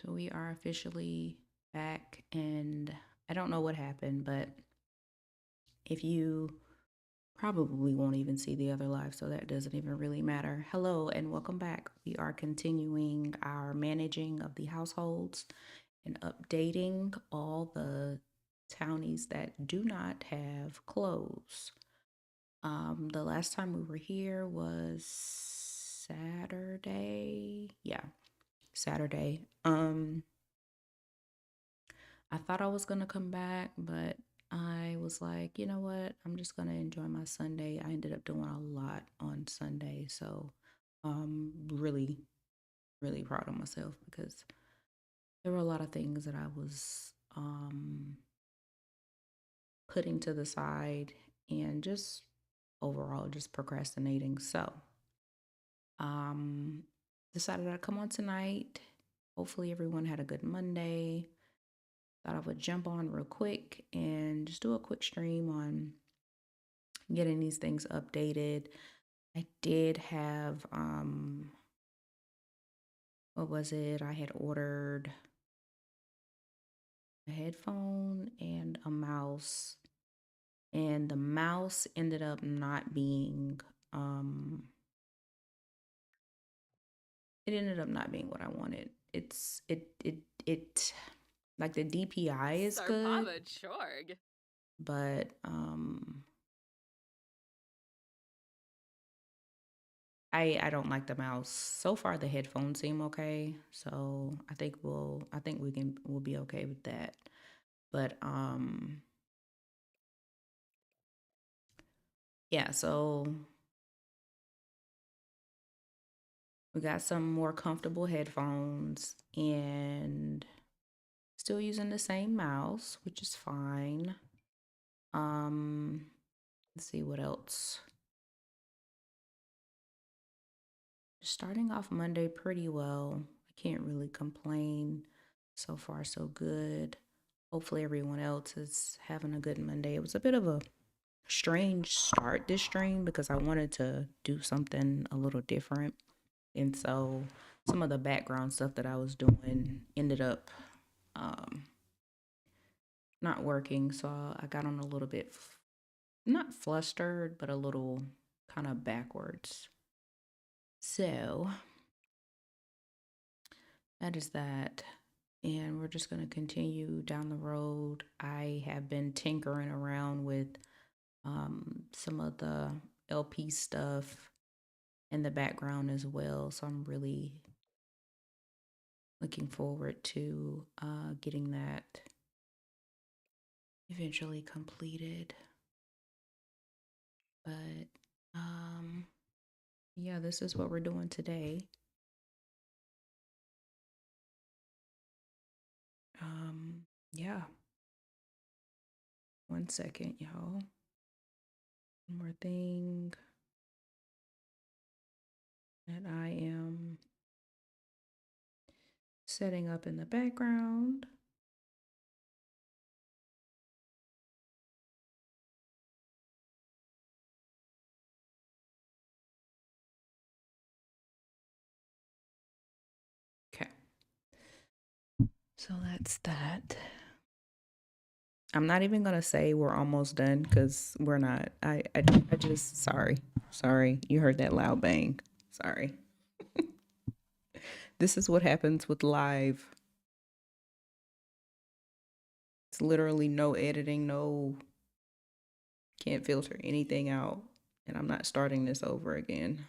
So we are officially back, and I don't know what happened, but if you probably won't even see the other live, so that doesn't even really matter. Hello, and welcome back. We are continuing our managing of the households and updating all the townies that do not have clothes. The last time we were here was Saturday. Yeah, Saturday. I thought I was gonna come back, but I was like, you know what? I'm just gonna enjoy my Sunday. I ended up doing a lot on Sunday, so really, really proud of myself because there were a lot of things that I was putting to the side and just overall just procrastinating. So um decided I'd come on tonight. Hopefully everyone had a good Monday. Thought I would jump on real quick and just do a quick stream on getting these things updated. I did have what was it? I had ordered a headphone and a mouse. And the mouse ended up not being it ended up not being what I wanted. It like the DPI is good, Sarpava but I don't like the mouse. So far the headphones seem okay. So I think we'll be okay with that. But yeah, so we got some more comfortable headphones and still using the same mouse, which is fine. Um let's see what else. Starting off Monday pretty well. I can't really complain. So far so good. Hopefully everyone else is having a good Monday. It was a bit of a strange start this stream because I wanted to do something a little different. And so some of the background stuff that I was doing ended up um, not working. So I got on a little bit, not flustered, but a little kind of backwards. So that is that. And we're just going to continue down the road. I have been tinkering around with some of the LP stuff in the background as well. So I'm really looking forward to getting that eventually completed. But yeah, this is what we're doing today. Yeah, one second, y'all. One more thing that I am setting up in the background. Okay. So that's that. I'm not even gonna say we're almost done because we're not. I just sorry. You heard that loud bang. Sorry. This is what happens with live. It's literally no editing, no can't filter anything out, and I'm not starting this over again.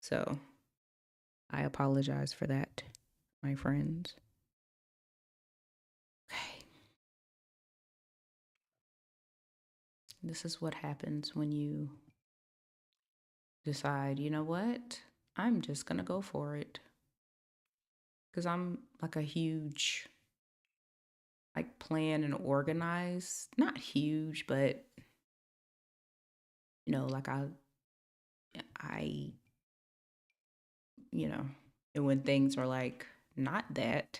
So I apologize for that, my friends. Okay. This is what happens when you decide, you know what? I'm just gonna go for it. Because I'm like a huge like plan and organize. Not huge, but like I, you know, and when things are like not that,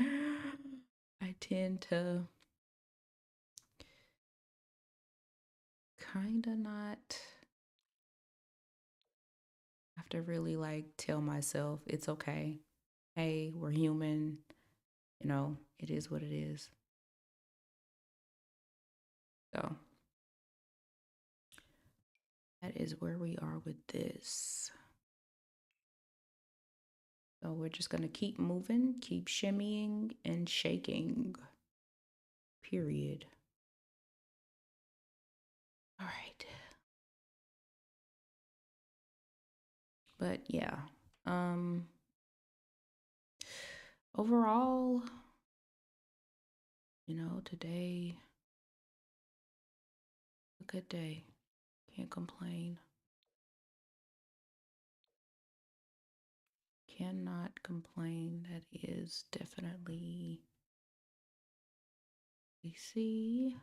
I tend to kind of not. have to really like tell myself it's okay. Hey, we're human. It is what it is. So that is where we are with this. So we're just going to keep moving, keep shimmying and shaking. Period. All right. But yeah. Um Overall, today a good day. Can't complain. Cannot complain. That is definitely we see.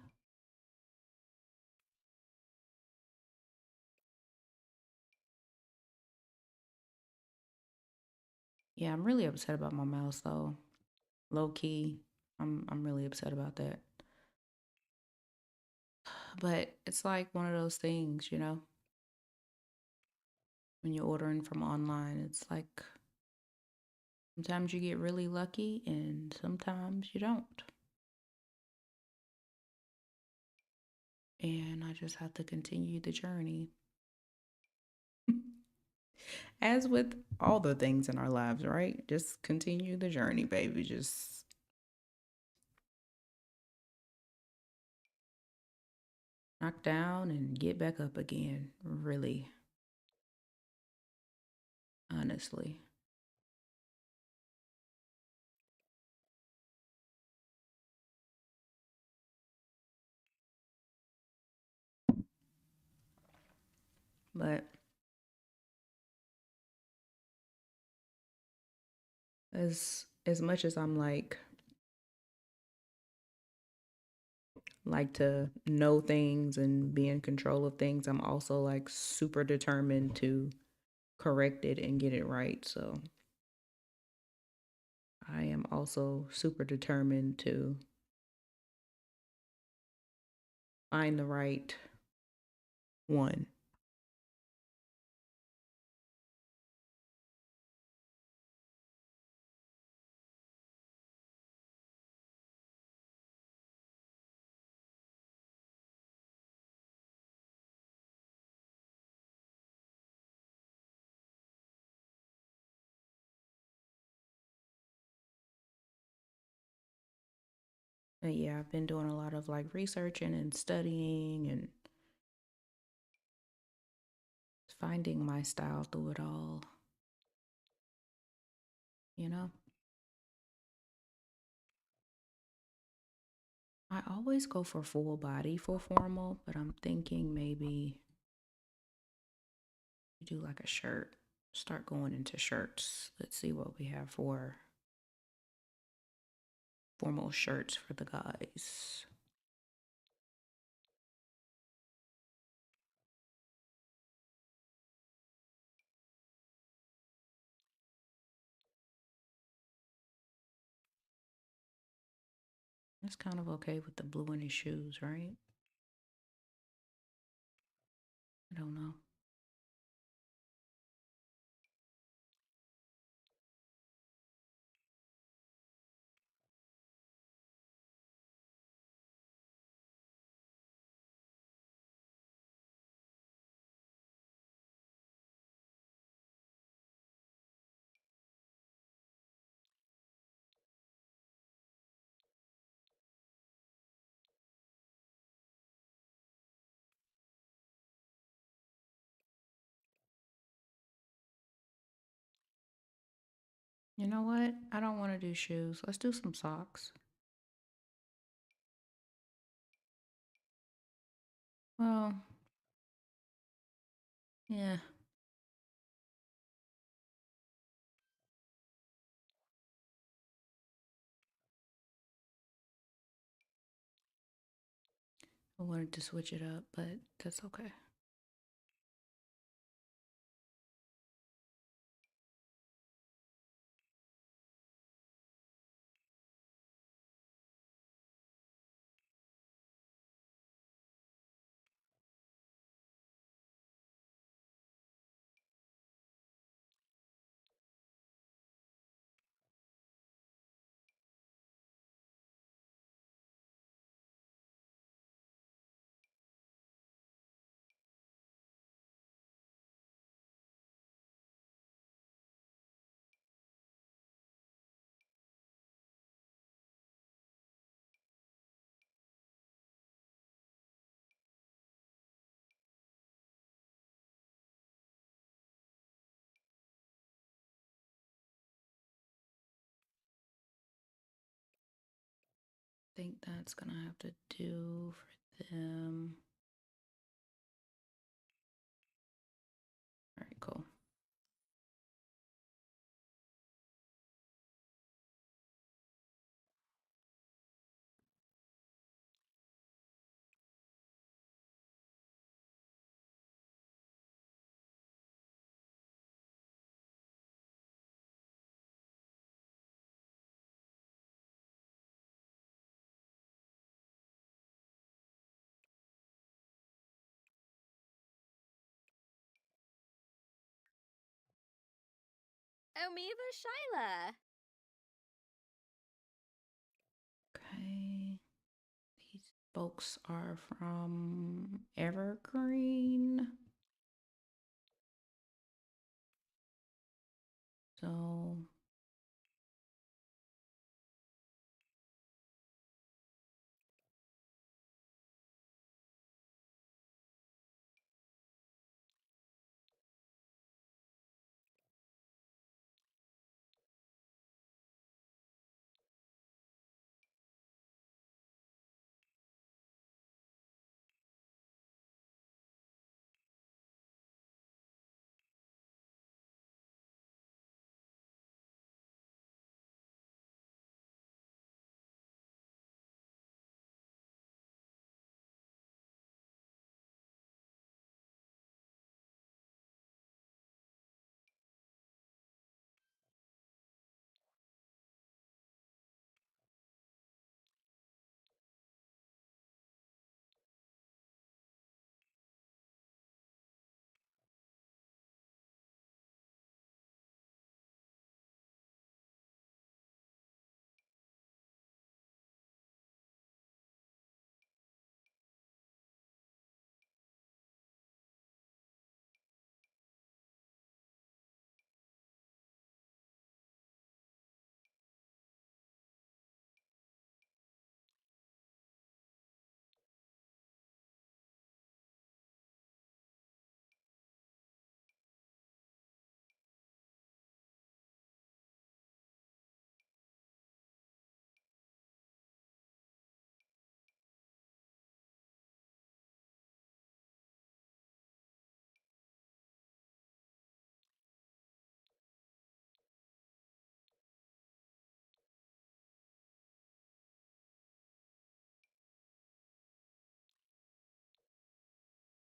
Yeah, I'm really upset about my mouse though. Low key. I'm really upset about that. But it's like one of those things, when you're ordering from online, it's like sometimes you get really lucky and sometimes you don't. And I just have to continue the journey. As with all the things in our lives, right? Just continue the journey, baby. Just knock down and get back up again. Really, honestly. But as much as I'm like to know things and be in control of things, I'm also like super determined to correct it and get it right. So I am also super determined to find the right one. But yeah, I've been doing a lot of like researching and studying and finding my style through it all, you know? I always go for full body for formal, but I'm thinking maybe do like a shirt. Start going into shirts. Let's see what we have for formal shirts for the guys. That's kind of okay with the blue in his shoes, right? I don't know. You know what? I don't want to do shoes. Let's do some socks. Well, yeah. I wanted to switch it up, but that's okay. think that's gonna have to do for them. All right, cool. Omiva Shyla. Okay. These folks are from Evergreen. So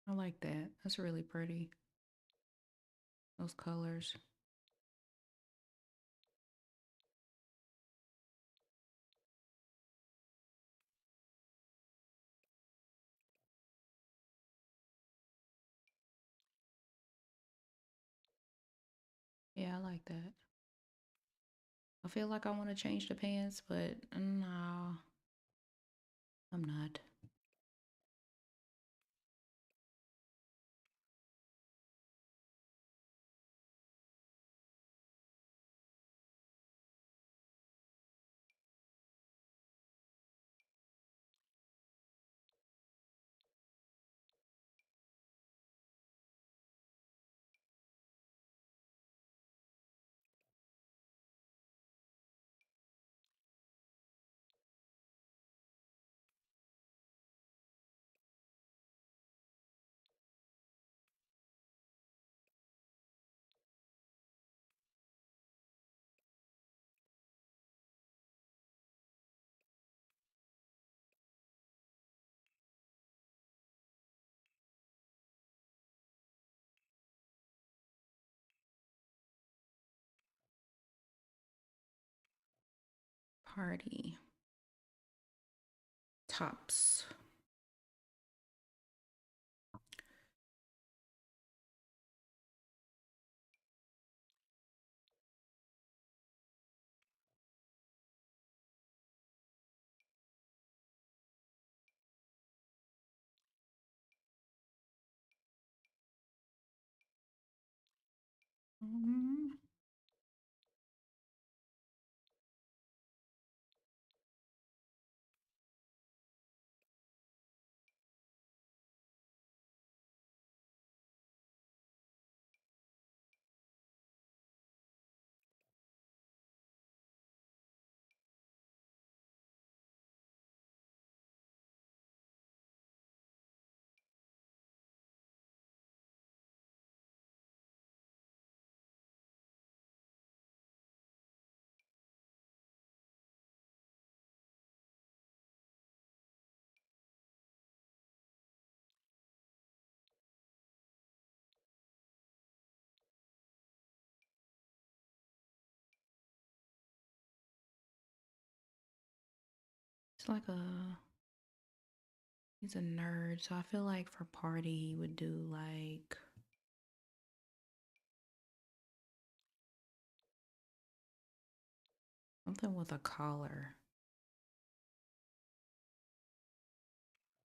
I like that. That's really pretty. Those colors. Yeah, I like that. I feel like I want to change the pants, but no, I'm not. Party. Tops. Mhm. like he's a nerd, so I feel like for party he would do like something with a collar.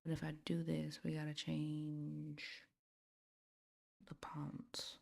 But if I do this, we gotta change the pumps.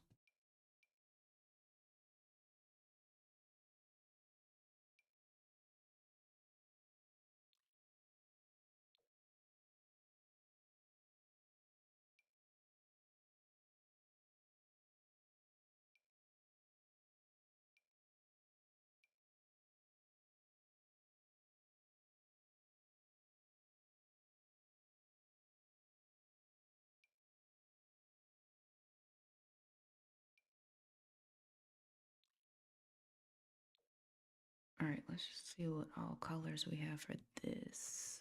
All right, let's just see what all colors we have for this.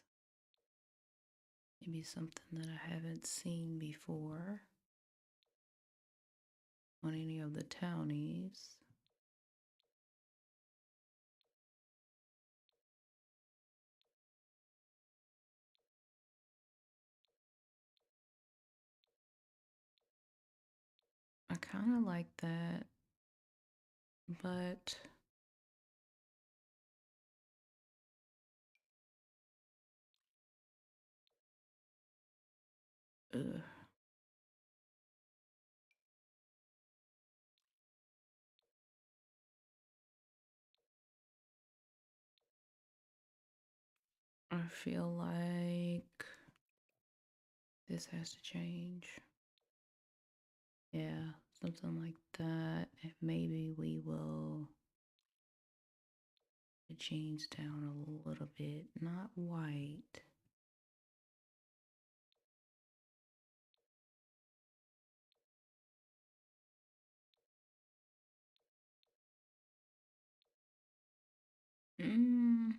Maybe something that I haven't seen before on any of the townies. I kind of like that, but ugh, I feel like this has to change. Yeah, something like that. And maybe we will the jeans down a little bit, not white. Mm,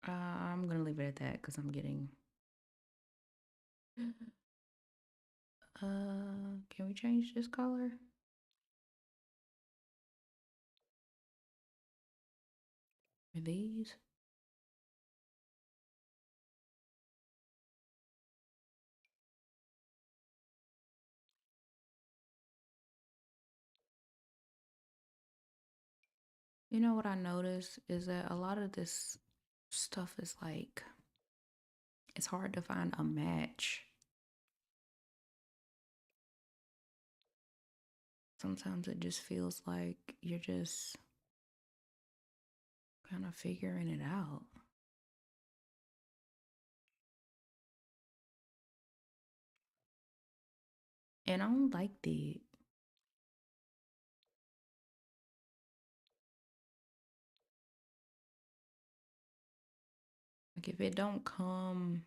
I'm gonna leave it at that because I'm getting. Can we change this color? Or these? You know what I noticed is that a lot of this stuff is like it's hard to find a match. Sometimes it just feels like you're just kind of figuring it out. And I don't like like if it don't come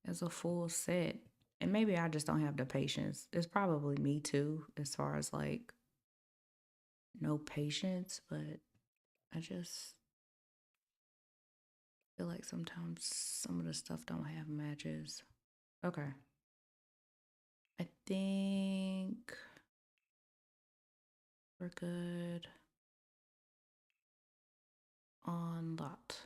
as a full set, and maybe I just don't have the patience. It's probably me too, as far as like no patience, but I just feel like sometimes some of the stuff don't have matches. Okay. I think we're good on that.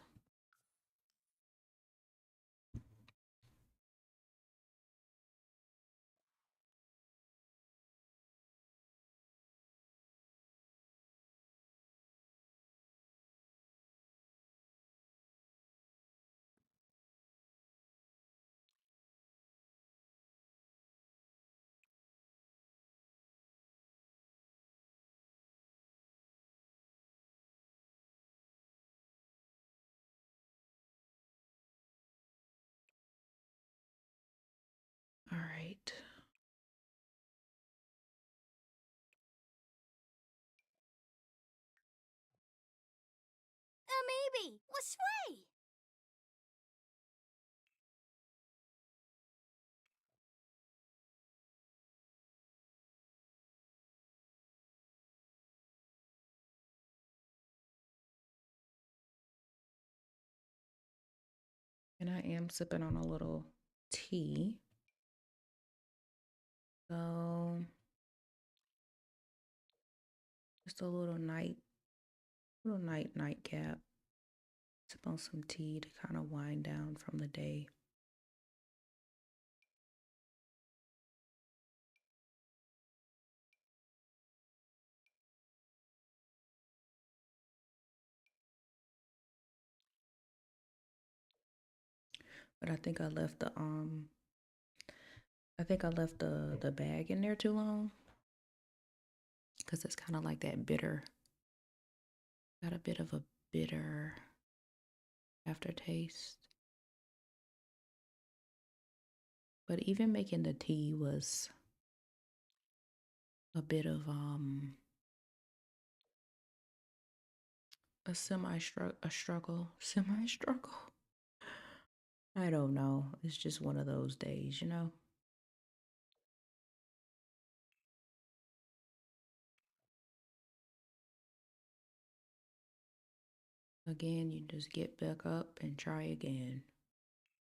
All right. Maybe. What's way? And I am sipping on a little tea. So Just a little nightcap. Sip on some tea to kind of wind down from the day. But I think I left the bag in there too long because it's kind of like that bitter. Got a bit of a bitter aftertaste. But even making the tea was a bit of a struggle, semi struggle. I don't know. It's just one of those days, you know. Again, you just get back up and try again,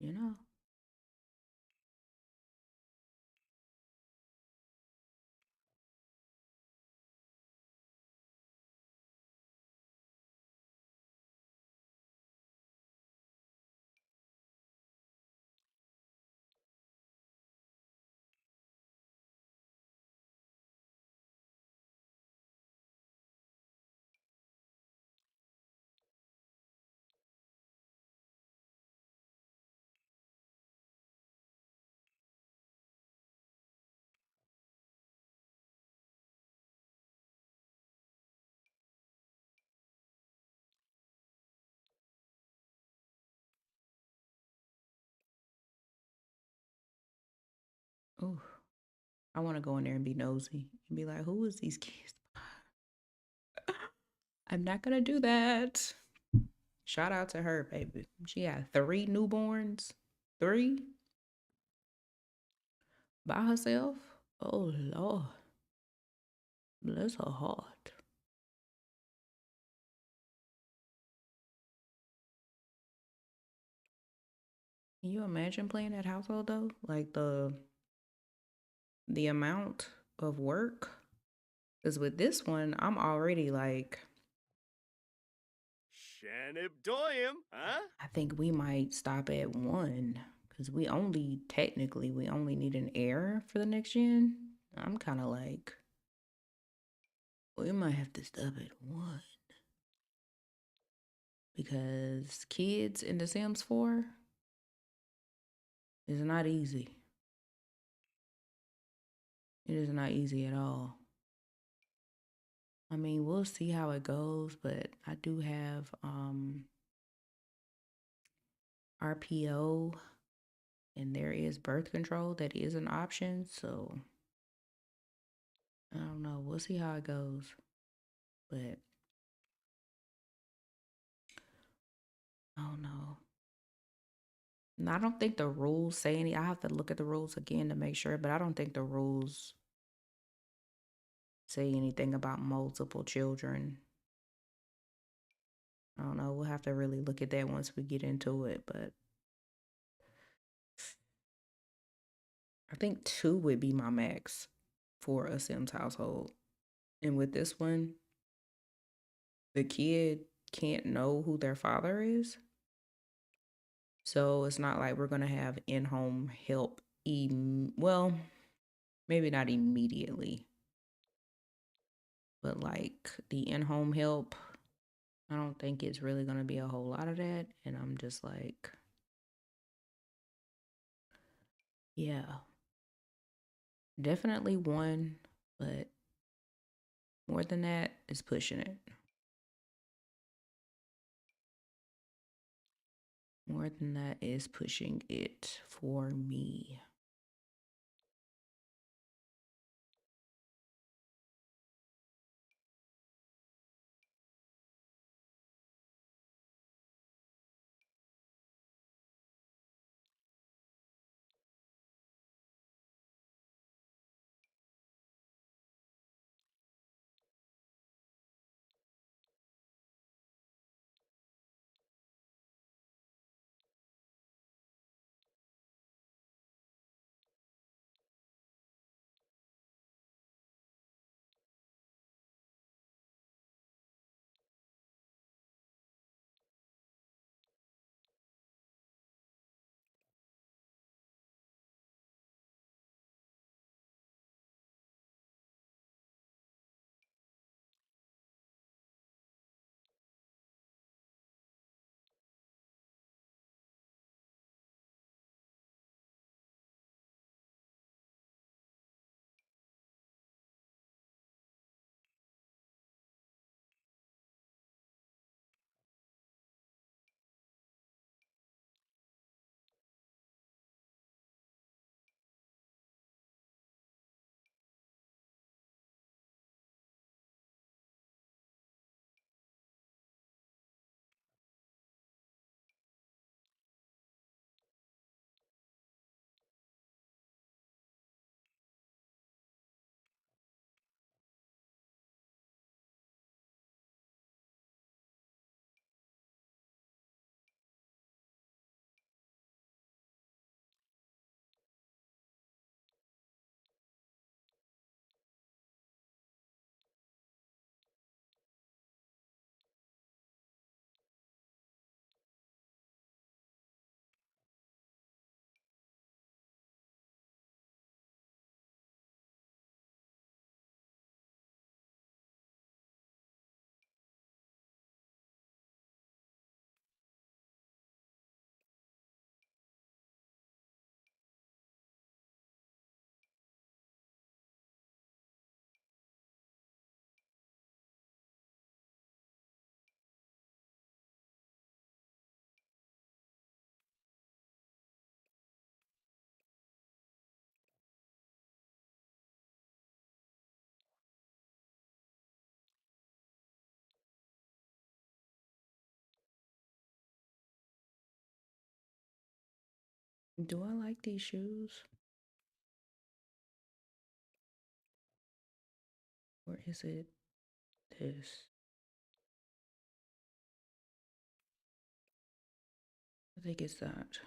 you know. Ooh, I want to go in there and be nosy and be like, who is these kids? I'm not gonna do that. Shout out to her, baby. She had 3 newborns. 3 by herself. Oh Lord. Bless her heart. Can you imagine playing that household though? Like the amount of work. Because with this one, I'm already like, Shanib doyum, huh? I think we might stop at 1. Because we only need an heir for the next gen. I'm kind of like, we might have to stop at 1. Because kids in The Sims 4 is not easy. It is not easy at all. I mean, we'll see how it goes, but I do have RPO and there is birth control that is an option, so I don't know. We'll see how it goes. But I don't know. And I don't think the rules say any. I have to look at the rules again to make sure, but I don't think the rules say anything about multiple children. I don't know. We'll have to really look at that once we get into it, but I think 2 would be my max for a Sims household. And with this one, the kid can't know who their father is. So it's not like we're going to have in home help. Well, maybe not immediately, but like the in home help, I don't think it's really going to be a whole lot of that. And I'm just like, yeah, definitely 1, but more than that is pushing it. More than that is pushing it for me. Do I like these shoes? Or is it this? I think it's that.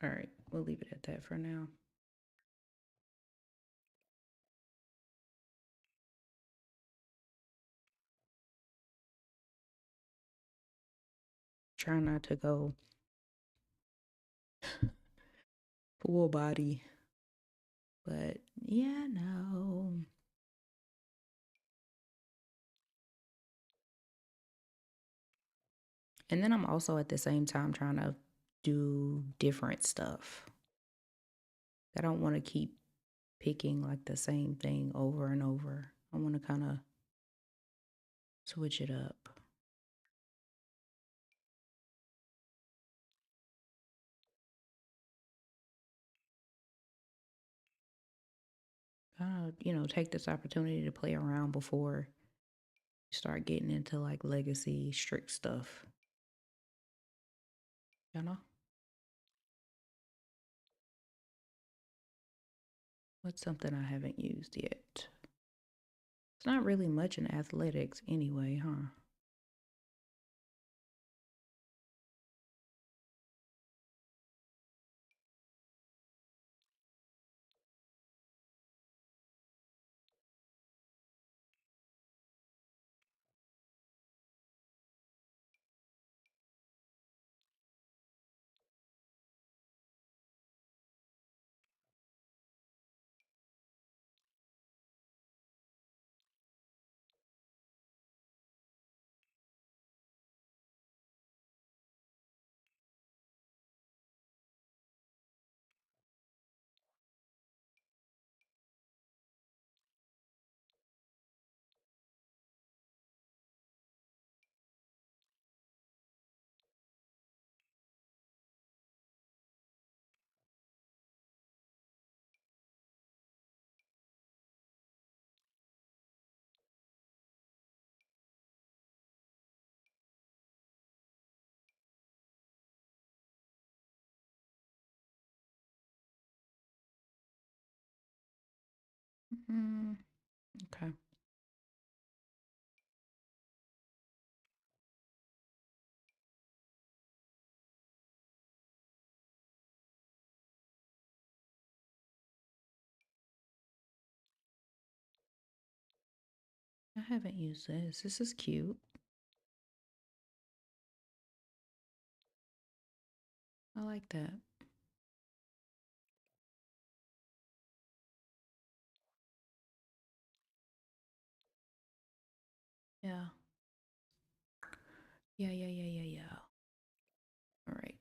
All right, we'll leave it at that for now. Try not to go full body, but yeah, no. And then I'm also at the same time trying to do different stuff. I don't want to keep picking like the same thing over and over. I want to kind of switch it up. Kind of, take this opportunity to play around before you start getting into like legacy strict stuff. You know? What's something I haven't used yet? It's not really much in athletics anyway, huh? Mm, okay. I haven't used this. This is cute. I like that. Yeah. Yeah, yeah, yeah, yeah, yeah. All right.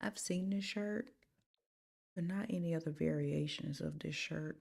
I've seen this shirt, but not any other variations of this shirt.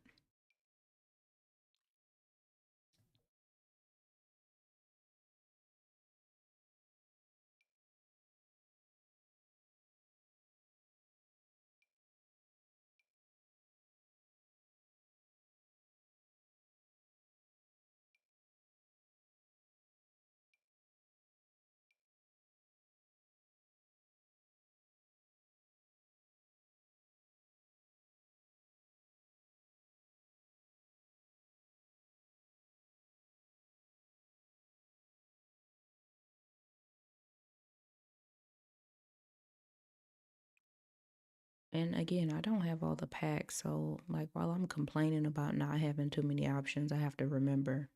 And again, I don't have all the packs. So, like, while I'm complaining about not having too many options, I have to remember,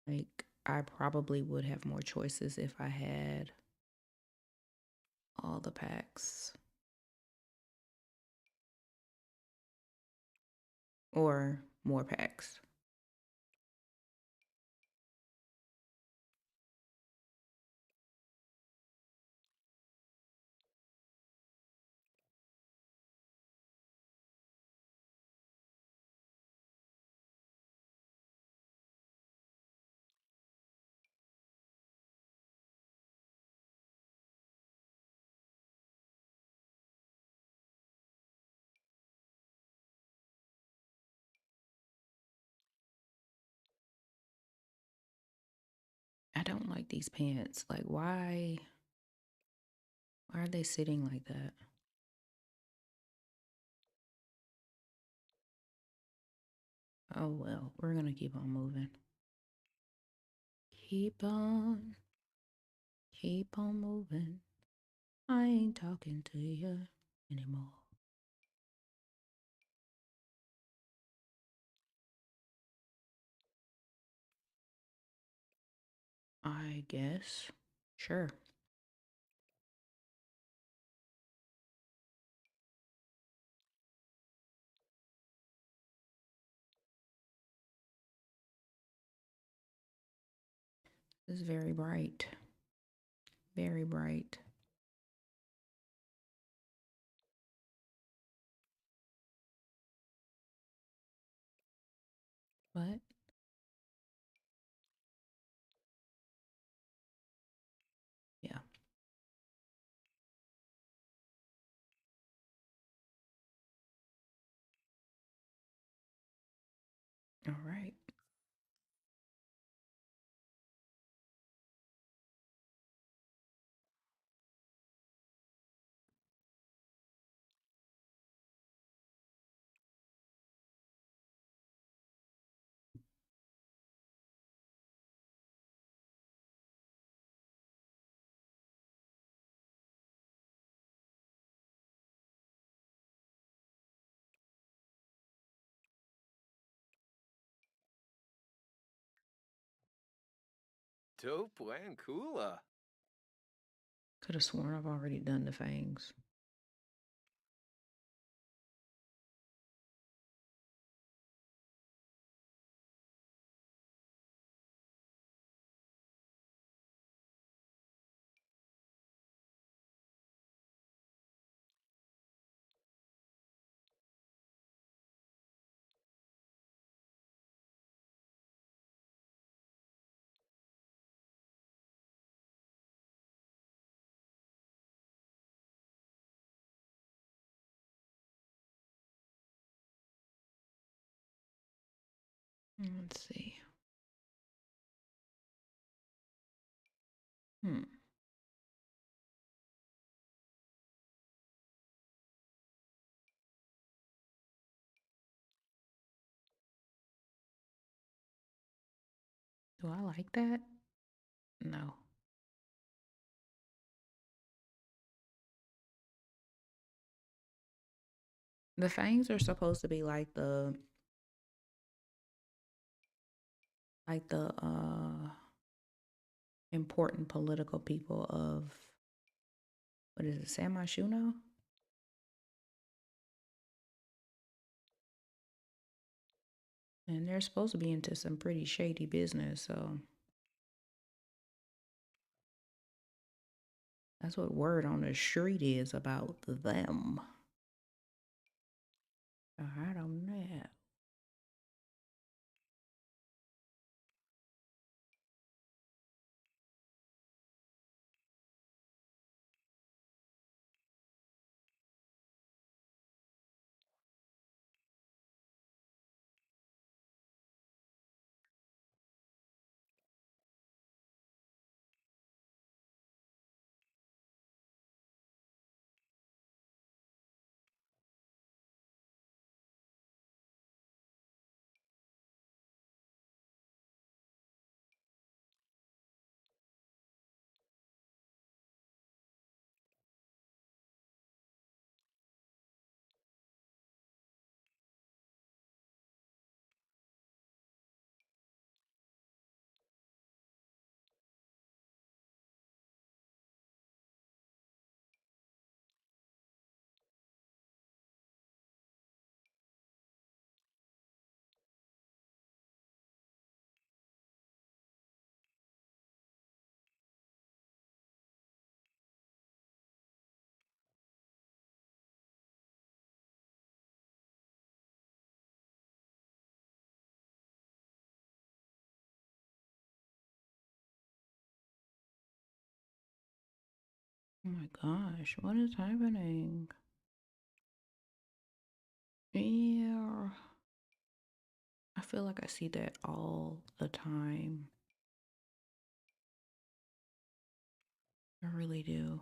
like, I probably would have more choices if I had all the packs or more packs. like these pants. Like, why are they sitting like that? Oh well, we're gonna keep on moving. Keep on moving. I ain't talking to you anymore. I guess. Sure. It's very bright. Very bright. But yeah. All right. Dope and cooler. Could have sworn I've already done the fangs. Let's see. Hmm. Do I like that? No. The fangs are supposed to be like the important political people of what is it, San Myshuno? And they're supposed to be into some pretty shady business, so that's what word on the street is about them. I don't know. Oh my gosh, what is happening? Yeah. I feel like I see that all the time. I really do.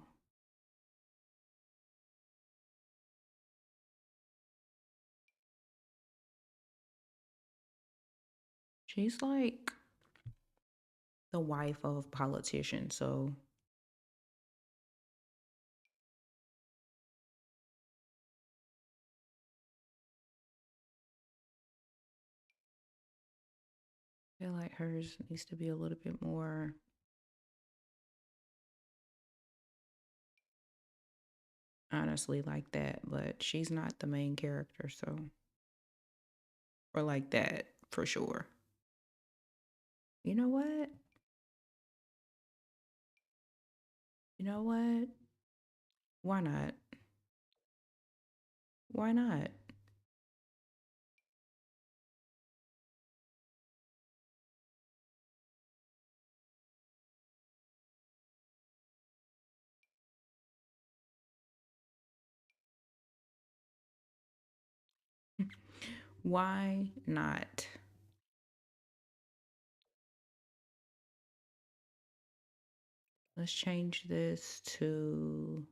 She's like the wife of a politician, so I feel like hers needs to be a little bit more honestly like that, but she's not the main character, so or like that for sure. You know what? You know what? Why not? Why not? Why not? Let's change this to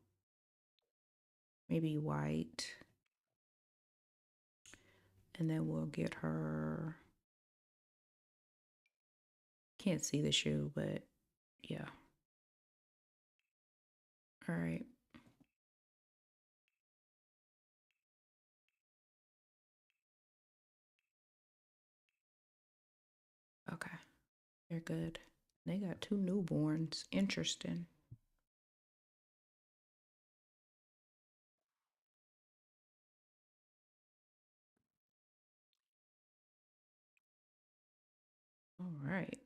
maybe white, and then we'll get her. Can't see the shoe, but yeah. All right. Okay. They're good. They got two newborns. Interesting. All right.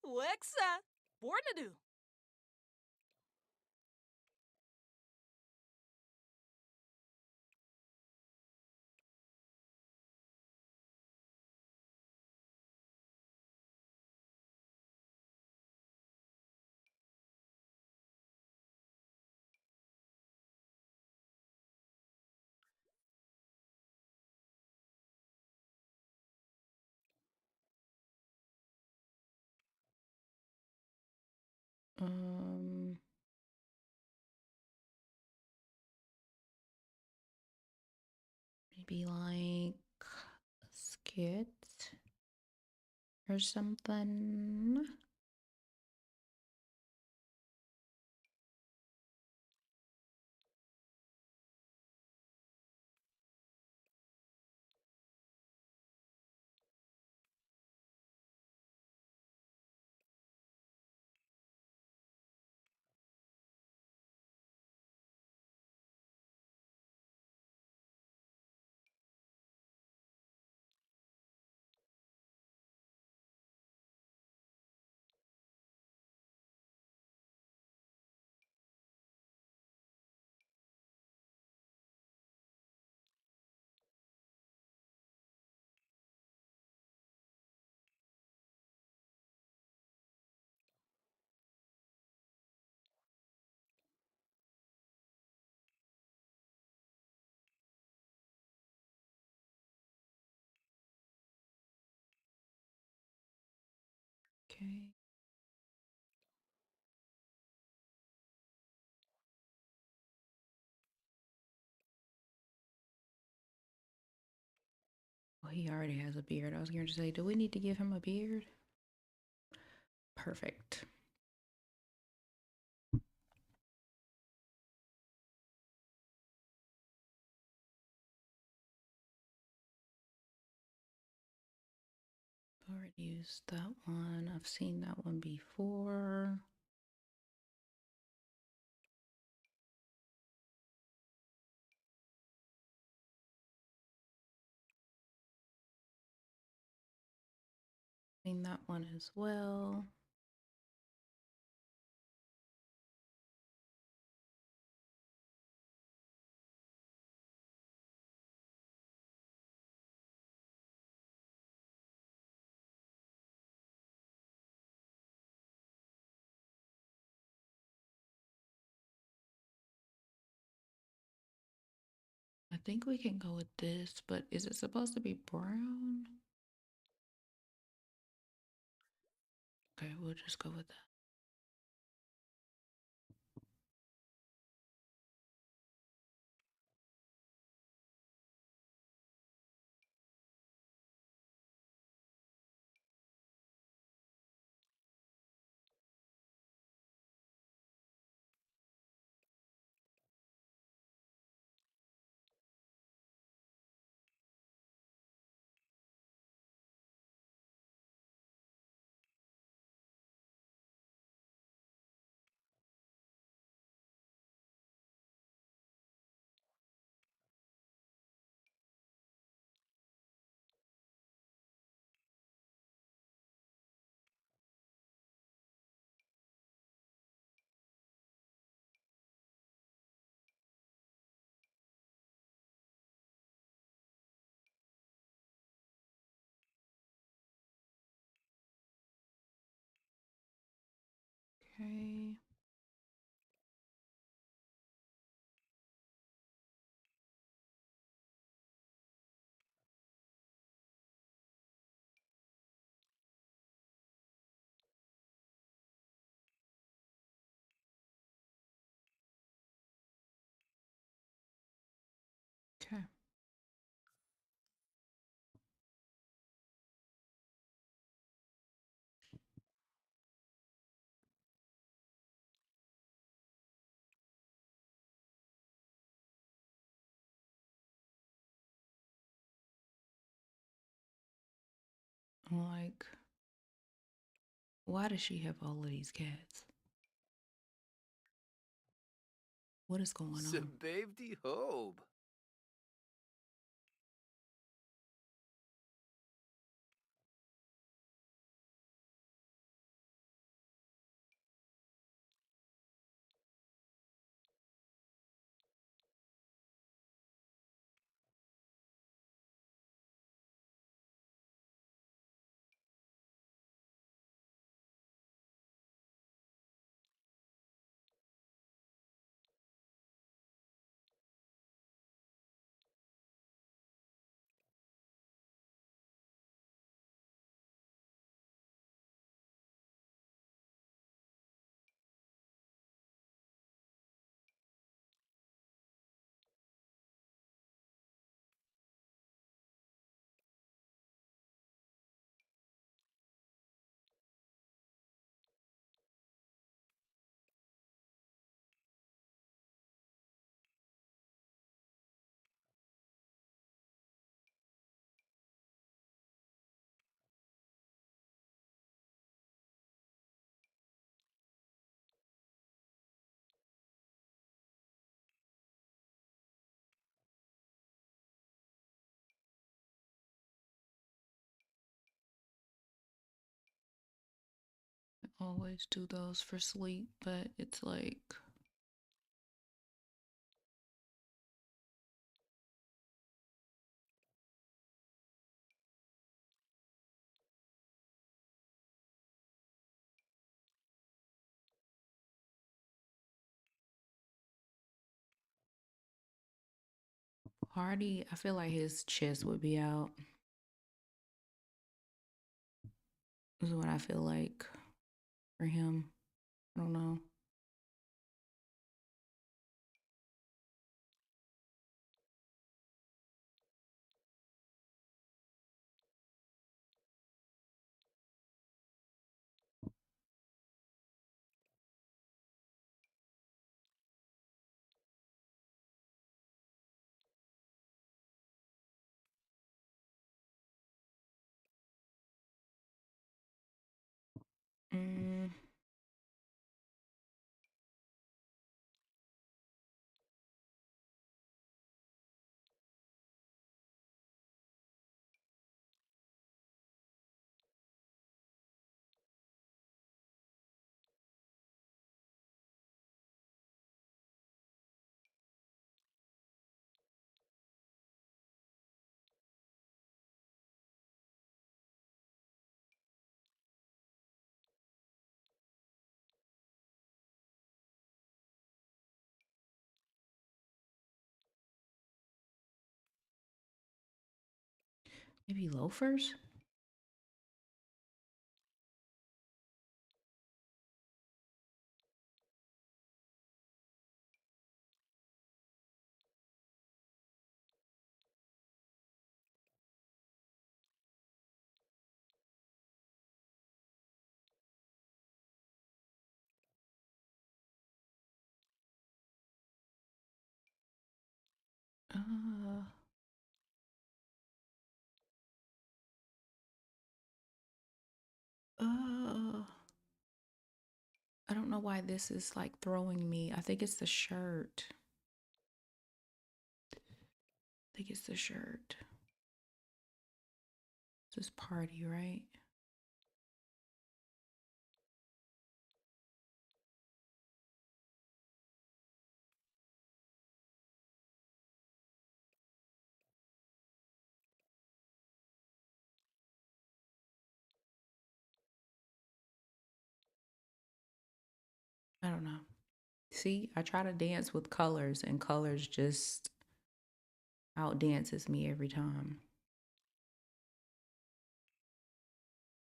Lexa, Bornadu. Um, Maybe like a skit or something. Okay. Well, he already has a beard. I was going to say, do we need to give him a beard? Perfect. Already used that one. I've seen that one before. Seen that one as well. think we can go with this, but is it supposed to be brown? Okay, we'll just go with that. Okay. Okay. Like, why does she have all of these cats? What is going on? Babe die hobe. I always do those for sleep, but it's like Hardy. I feel like his chest would be out. Is what I feel like for him. I don't know. Mm, Maybe loafers? Uh, uh, I don't know why this is like throwing me. I think it's the shirt. I think it's the shirt. This party, right? I don't know. See, I try to dance with colors, and colors just outdances me every time.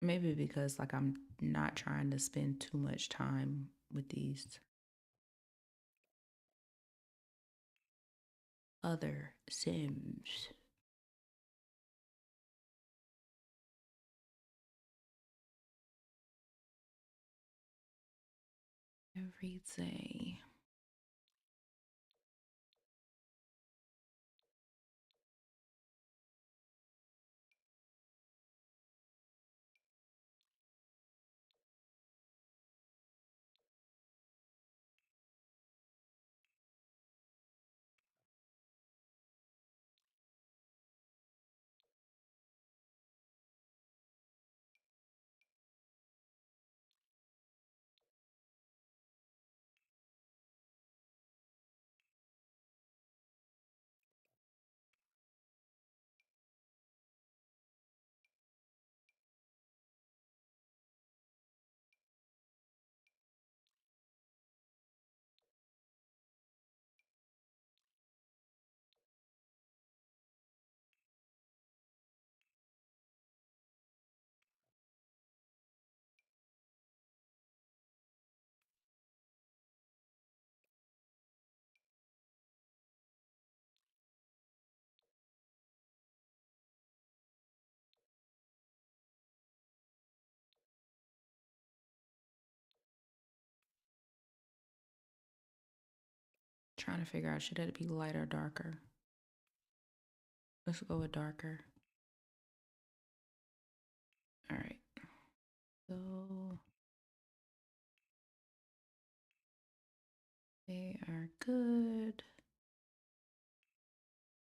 Maybe because like I'm not trying to spend too much time with these other Sims. Every day. Trying to figure out should it be lighter or darker? Let's go with darker. All right. So they are good.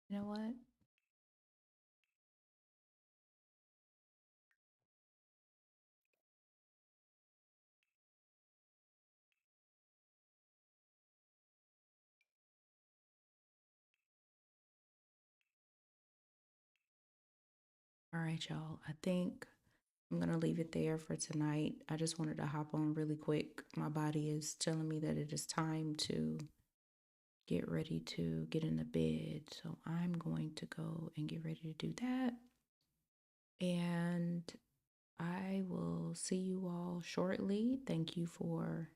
You know what? All right, y'all. I think I'm going to leave it there for tonight. I just wanted to hop on really quick. My body is telling me that it is time to get ready to get in the bed. So I'm going to go and get ready to do that. And I will see you all shortly. Thank you for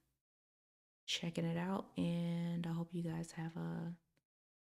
checking it out. And I hope you guys have a